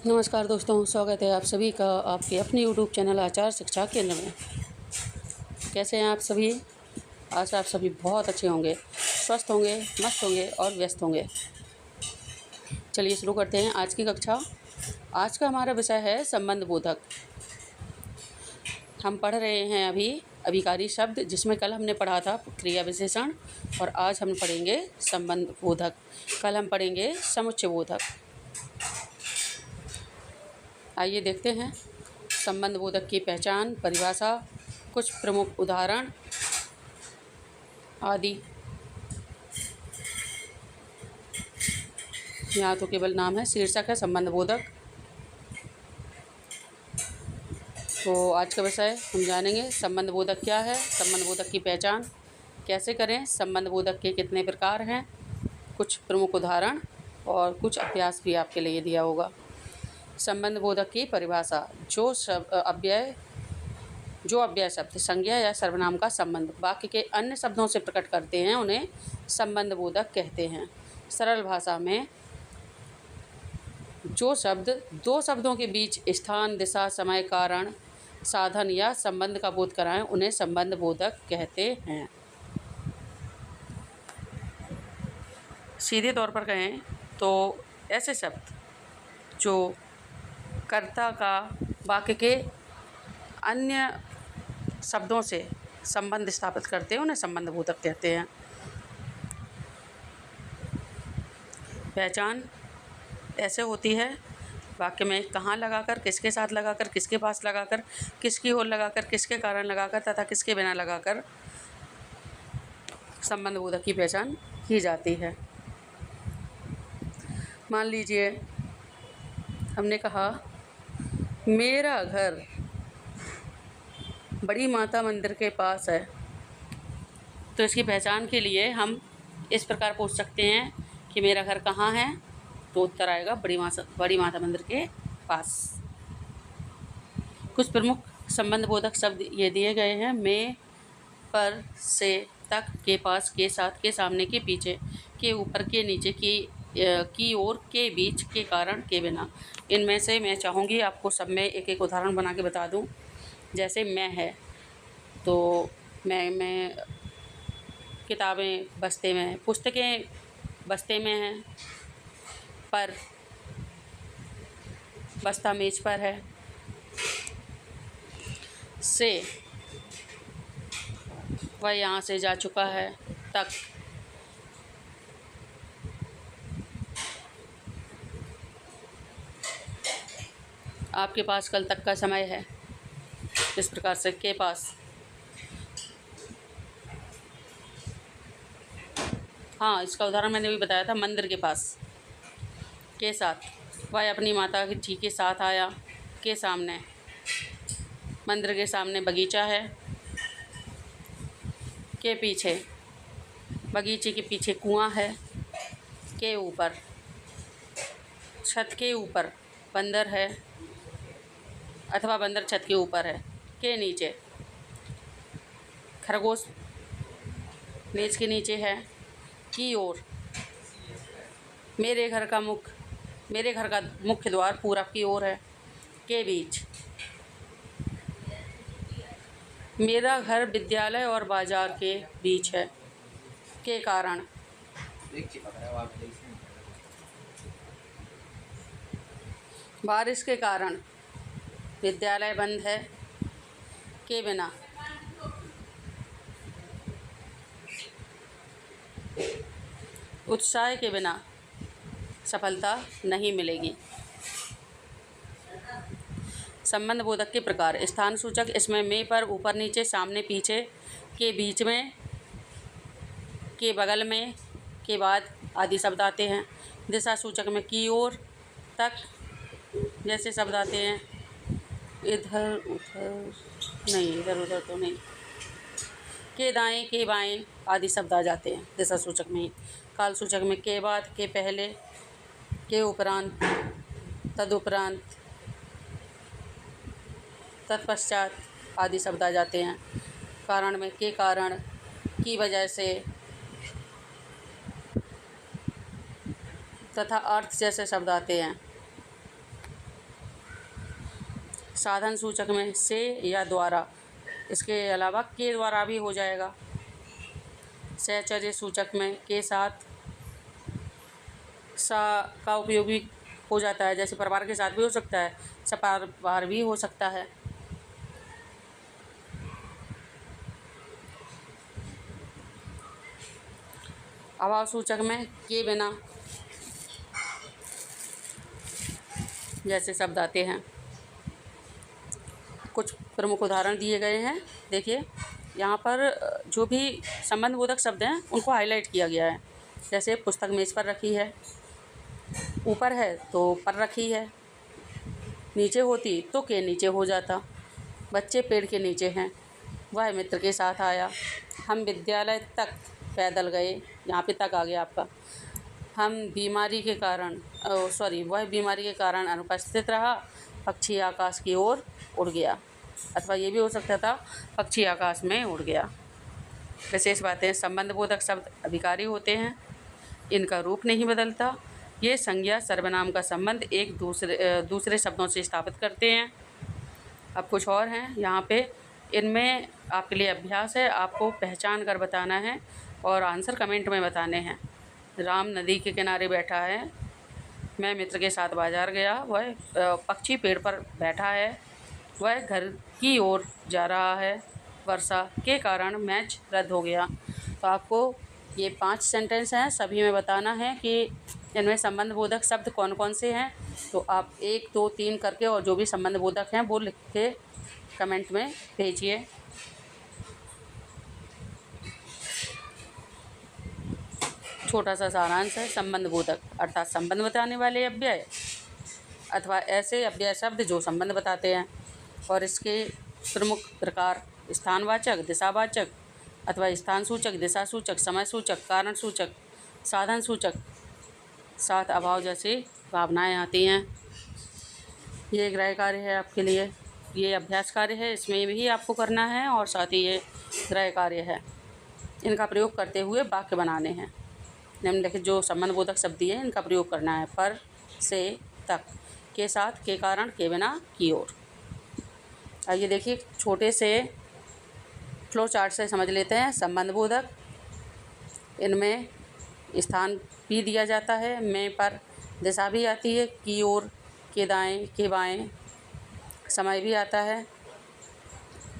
नमस्कार दोस्तों, स्वागत है आप सभी का आपके अपने यूट्यूब चैनल आचार शिक्षा केंद्र में। कैसे हैं आप सभी? आज आप सभी बहुत अच्छे होंगे, स्वस्थ होंगे, मस्त होंगे और व्यस्त होंगे। चलिए शुरू करते हैं आज की कक्षा। आज का हमारा विषय है संबंध बोधक। हम पढ़ रहे हैं अभी अभिकारी शब्द, जिसमें कल हमने पढ़ा था क्रिया विशेषण और आज हम पढ़ेंगे संबंध बोधक। कल हम पढ़ेंगे समुच्चय बोधक। आइए देखते हैं संबंध बोधक की पहचान, परिभाषा, कुछ प्रमुख उदाहरण आदि। यहाँ तो केवल नाम है, शीर्षक है संबंध बोधक। तो आज का विषय हम जानेंगे संबंध बोधक क्या है, संबंध बोधक की पहचान कैसे करें, संबंध बोधक के कितने प्रकार हैं, कुछ प्रमुख उदाहरण और कुछ अभ्यास भी आपके लिए दिया होगा। संबंध बोधक की परिभाषा: जो अव्यय शब्द संज्ञा या सर्वनाम का संबंध वाक्य के अन्य शब्दों से प्रकट करते हैं, उन्हें संबंध बोधक कहते हैं। सरल भाषा में जो शब्द दो शब्दों के बीच स्थान, दिशा, समय, कारण, साधन या संबंध का बोध कराएं, उन्हें संबंध बोधक कहते हैं। सीधे तौर पर कहें तो ऐसे शब्द जो कर्ता का वाक्य के अन्य शब्दों से संबंध स्थापित करते हैं, उन्हें संबंध बोधक कहते हैं। पहचान ऐसे होती है वाक्य में कहाँ लगाकर, किसके साथ लगाकर, किसके पास लगाकर, किसकी ओर लगाकर, किसके कारण लगाकर तथा किसके बिना लगाकर संबंध बोधक की पहचान की जाती है। मान लीजिए हमने कहा मेरा घर बड़ी माता मंदिर के पास है, तो इसकी पहचान के लिए हम इस प्रकार पूछ सकते हैं कि मेरा घर कहाँ है, तो उत्तर आएगा बड़ी माता मंदिर के पास। कुछ प्रमुख संबंध बोधक शब्द ये दिए गए हैं: में, पर, से, तक, के पास, के साथ, के सामने, के पीछे, के ऊपर, के नीचे, की ओर, के बीच, के कारण, के बिना। इनमें से मैं चाहूँगी आपको सब में एक एक उदाहरण बना के बता दूँ। जैसे मैं है तो मैं किताबें बस्ते में, पुस्तकें बस्ते में हैं। पर बस्ता मेज पर है। से वह यहाँ से जा चुका है। तक आपके पास कल तक का समय है। इस प्रकार से के पास, हाँ इसका उदाहरण मैंने भी बताया था, मंदिर के पास। के साथ वह अपनी माता की ठीक के साथ आया। के सामने, मंदिर के सामने बगीचा है। के पीछे, बगीचे के पीछे कुआं है। के ऊपर, छत के ऊपर बंदर है अथवा बंदर छत के ऊपर है। के नीचे, खरगोश मेज के नीचे है। की ओर, मेरे घर का मुख्य द्वार पूरब की ओर है। के बीच, मेरा घर विद्यालय और बाजार के बीच है। के कारण, बारिश के कारण विद्यालय बंद है। के बिना, उत्साह के बिना सफलता नहीं मिलेगी। संबंध बोधक के प्रकार: स्थान सूचक, इसमें में, पर, ऊपर नीचे, सामने पीछे, के बीच में, के बगल में, के बाद आदि शब्द आते हैं। दिशा सूचक में की ओर, तक जैसे शब्द आते हैं। इधर उधर नहीं, इधर उधर तो नहीं। के दाएं, के बाएं आदि शब्द आ जाते हैं दिशा सूचक में ही। काल सूचक में के बाद, के पहले, के उपरांत, तदुपरांत, तत्पश्चात आदि शब्द आ जाते हैं। कारण में के कारण, की वजह से तथा अर्थ जैसे शब्द आते हैं। साधन सूचक में से या द्वारा, इसके अलावा के द्वारा भी हो जाएगा। सहचर्य सूचक में के साथ सा का उपयोग भी हो जाता है, जैसे परिवार के साथ भी हो सकता है, सपरिवार भी हो सकता है। अभाव सूचक में के बिना जैसे शब्द आते हैं। कुछ प्रमुख उदाहरण दिए गए हैं। देखिए यहाँ पर जो भी संबंधबोधक शब्द हैं उनको हाईलाइट किया गया है। जैसे पुस्तक मेज़ पर रखी है, ऊपर है तो पर रखी है, नीचे होती तो के नीचे हो जाता। बच्चे पेड़ के नीचे हैं, वह मित्र के साथ आया। हम विद्यालय तक पैदल गए, यहाँ पे तक आ गया आपका। हम बीमारी के कारण वह बीमारी के कारण अनुपस्थित रहा। पक्षी आकाश की ओर उड़ गया, अथवा ये भी हो सकता था पक्षी आकाश में उड़ गया। विशेष बातें, संबंधबोधक शब्द अभिकारी होते हैं, इनका रूप नहीं बदलता। ये संज्ञा सर्वनाम का संबंध एक दूसरे शब्दों से स्थापित करते हैं। अब कुछ और हैं यहाँ पे, इनमें आपके लिए अभ्यास है, आपको पहचान कर बताना है और आंसर कमेंट में बताने हैं। राम नदी के किनारे बैठा है, मैं मित्र के साथ बाजार गया। वह पक्षी पेड़ पर बैठा है, वह घर की ओर जा रहा है। वर्षा के कारण मैच रद्द हो गया। तो आपको ये 5 सेंटेंस हैं, सभी में बताना है कि इनमें संबंधबोधक शब्द कौन कौन से हैं। तो आप 1, 2, 3 करके और जो भी संबंधबोधक हैं वो लिख के कमेंट में भेजिए। छोटा सा सारांश है, संबंधबोधक अर्थात संबंध बताने वाले अव्यय अथवा ऐसे अव्यय शब्द जो संबंध बताते हैं। और इसके प्रमुख प्रकार स्थानवाचक, दिशावाचक अथवा स्थान सूचक, दिशा सूचक, समय सूचक, कारण सूचक, साधन सूचक, साथ अभाव जैसी भावनाएं आती हैं। ये गृह कार्य है आपके लिए, ये अभ्यास कार्य है, इसमें भी आपको करना है और साथ ही ये गृह कार्य है। इनका प्रयोग करते हुए वाक्य बनाने हैं। निम्नलिखित जो संबंधबोधक शब्द दिए इनका प्रयोग करना है। पर, से, तक, के साथ, के कारण, के बिना, की ओर। आइए देखिए छोटे से फ्लो चार्ट से समझ लेते हैं। संबंधबोधक, इनमें स्थान भी दिया जाता है, में पर, दिशा भी आती है, की ओर, के दाएं, के बाएं, समय भी आता है,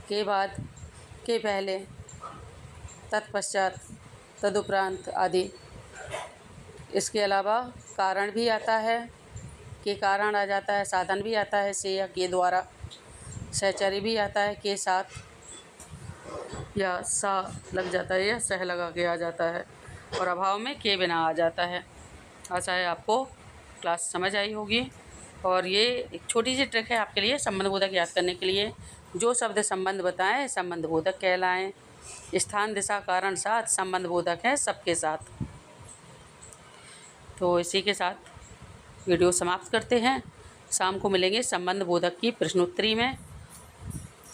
के बाद, के पहले, तत्पश्चात, तदुपरांत आदि। इसके अलावा कारण भी आता है, के कारण आ जाता है, साधन भी आता है से या के द्वारा, सहचर्य भी आता है, के साथ या सा लग जाता है या सह लगा के आ जाता है, और अभाव में के बिना आ जाता है। आशा है आपको क्लास समझ आई होगी। और ये एक छोटी सी ट्रिक है आपके लिए संबंधबोधक याद करने के लिए। जो शब्द संबंध बताएं संबंधबोधक कहलाएं। स्थान, दिशा, कारण, साथ संबंधबोधक हैं सबके साथ। तो इसी के साथ वीडियो समाप्त करते हैं। शाम को मिलेंगे संबंधबोधक की प्रश्नोत्तरी में,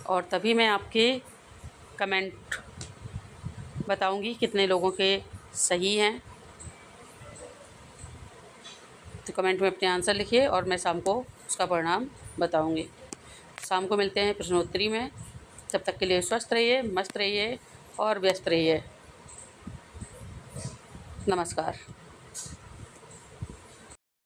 और तभी मैं आपके कमेंट बताऊंगी कितने लोगों के सही हैं। तो कमेंट में अपने आंसर लिखिए और मैं शाम को उसका परिणाम बताऊंगी। शाम को मिलते हैं प्रश्नोत्तरी में। तब तक के लिए स्वस्थ रहिए, मस्त रहिए और व्यस्त रहिए। नमस्कार।